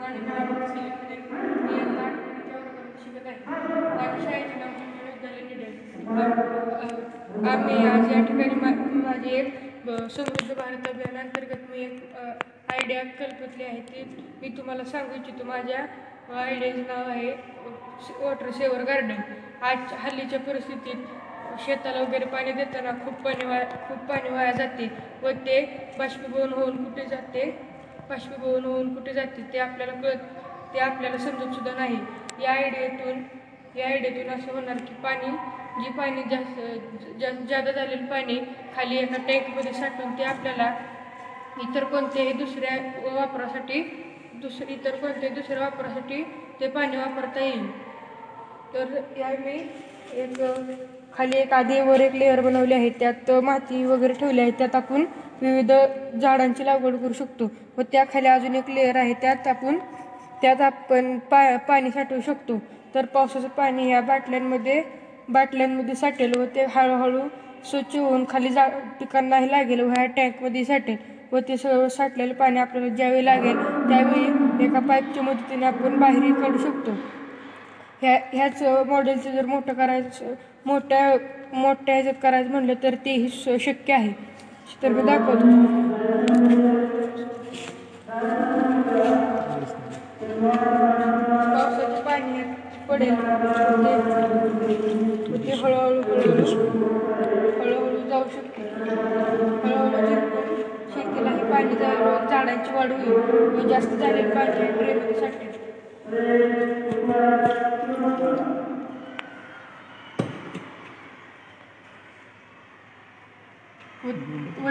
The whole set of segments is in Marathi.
माझे नाव सेलिम मी इयत्ता 8वीच्या वर्गात शिकत आहे. माझ्या शाळेचे नाव चिंचणी विद्यालय निडेल. आम्ही आज या ठिकाणी माझी एक समृद्ध भारत अभियानांतर्गत मी एक आयडिया कल्पतली आहे. ती मी तुम्हाला सांगू इच्छितो. माझ्या आयडियाचं नाव आहे वॉटर सेवर गार्डन. आज हल्लीच्या परिस्थितीत शेताला वगैरे पाणी देताना खूप पाणी वाया जाते व ते बाष्पीभवन होऊन कुठे जाते ते आपल्याला समजतसुद्धा नाही. या आयडियातून असं होणार की पाणी जास्त झालेलं पाणी खाली एका टँकमध्ये साठवून ते आपल्याला इतर कोणत्याही दुसऱ्या वापरासाठी ते पाणी वापरता येईल. तर या मी खाली आधीवर एक लेअर बनवली आहे. त्यात माती वगैरे ठेवली आहे. त्यात आपण विविध झाडांची लागवड करू शकतो व त्याखाली अजून एक लेअर आहे. त्यात आपण पाणी साठवू शकतो. तर पावसाचं पाणी ह्या बाटल्यांमध्ये साठेल व ते हळूहळू स्वच्छ होऊन खाली पिकांनाही लागेल व ह्या टँकमध्ये साठेल व ते सगळं साठलेलं पाणी आपल्याला ज्यावेळी लागेल त्यावेळी एका पाईपच्या मदतीने आपण बाहेरही काढू शकतो. ह्याच मॉडेलचं जर मोठ्या ह्याच्यात करायचं म्हटलं तर तेही शक्य आहे. तर मी दाखवतो. पावसाचे पाणी पडेल ते हळूहळू जाऊ शकते. हळूहळू झिरपून शेतीलाही पाणी जाईल, झाडांची वाढ होईल व जास्त झालेलं पाणी ट्रेमध्ये साठेल. व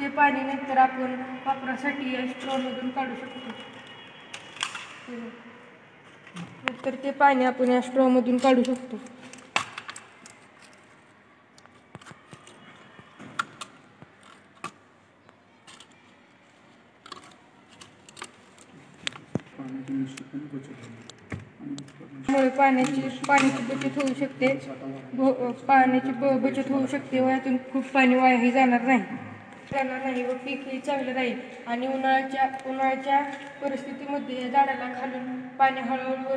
ते पाणी नंतर आपण वापरासाठी स्ट्रॉमधून काढू शकतो. तर ते पाणी आपण या स्ट्रॉमधून काढू शकतो. त्यामुळे पाण्याची बचत होऊ शकते. व यातून खूप पाणी वायाही जाणार नाही व पीकही चांगलं राहील. आणि उन्हाळ्याच्या परिस्थितीमध्ये या झाडाला खालून पाणी हळूहळू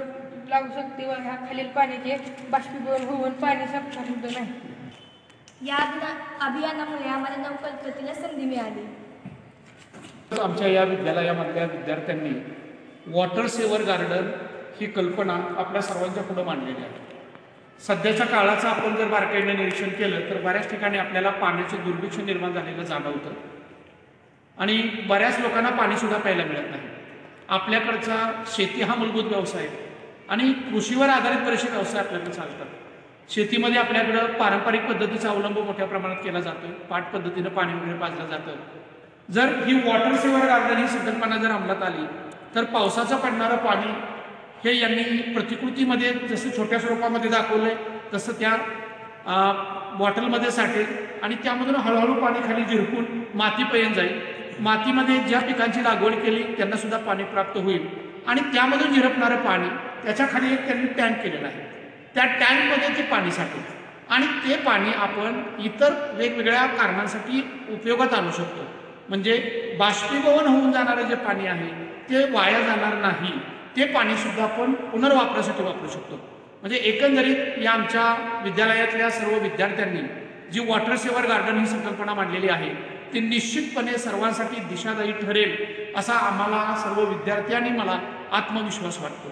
लागू शकते व ह्या खालील पाण्याचे बाष्पीभवन होऊन पाणी संपणार सुद्धा नाही. या अभियानामुळे आम्हाला नवकल्पनेला संधी मिळाली. आमच्या या विद्यालयामधल्या विद्यार्थ्यांनी वॉटर सेवर गार्डन ही कल्पना आपल्या सर्वांच्या पुढे मांडलेली आहे. सध्याच्या काळाचं आपण जर बारकाईने निरीक्षण केलं तर बऱ्याच ठिकाणी आपल्याला पाण्याचं दुर्भिक्ष निर्माण झालेलं जाणवतं आणि बऱ्याच लोकांना पाणीसुद्धा प्यायला मिळत नाही. आपल्याकडचा शेती हा मूलभूत व्यवसाय आणि कृषीवर आधारित बरेचसे व्यवसाय आपल्याकडे चालतात. शेतीमध्ये आपल्याकडं पारंपरिक पद्धतीचा अवलंब मोठ्या प्रमाणात केला जातो. पाट पद्धतीनं पाणी वगैरे पाजलं जातं. जर ही वॉटर सेवर गार्डन ही संकल्पना जर अंमलात आली तर पावसाचं पडणारं पाणी हे यांनी प्रतिकृतीमध्ये जसं छोट्या स्वरूपामध्ये दाखवलंय तसं त्या बॉटलमध्ये साठेल आणि त्यामधून हळूहळू पाणी खाली झिरपून मातीपर्यंत जाईल. मातीमध्ये ज्या पिकांची लागवड केली त्यांना सुद्धा पाणी प्राप्त होईल आणि त्यामधून झिरपणारं पाणी त्याच्या खाली एक त्यांनी टँक केलेला आहे. त्या टँकमध्ये ते पाणी साठेल आणि ते पाणी आपण इतर वेगवेगळ्या कारणांसाठी उपयोगात आणू शकतो. म्हणजे बाष्पीभवन होऊन जाणारं जे पाणी आहे ते वाया जाणार नाही. ते पाणीसुद्धा आपण पुनर्वापरासाठी वापरू शकतो. म्हणजे एकंदरीत या आमच्या विद्यालयातल्या सर्व विद्यार्थ्यांनी जी वॉटर सेवर गार्डन ही संकल्पना मांडलेली आहे ती निश्चितपणे सर्वांसाठी दिशादायी ठरेल असा आम्हाला सर्व विद्यार्थी आणि मला आत्मविश्वास वाटतो.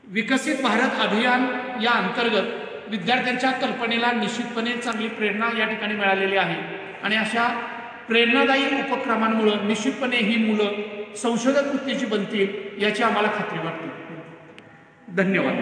विकसित भारत अभियान या अंतर्गत विद्यार्थ्यांच्या कल्पनेला निश्चितपणे चांगली प्रेरणा या ठिकाणी मिळालेली आहे आणि अशा प्रेरणादायी उपक्रमांमुळे निश्चितपणे ही मुलं संशोधक वृत्तीची बनतील याची आम्हाला खात्री वाटते. धन्यवाद.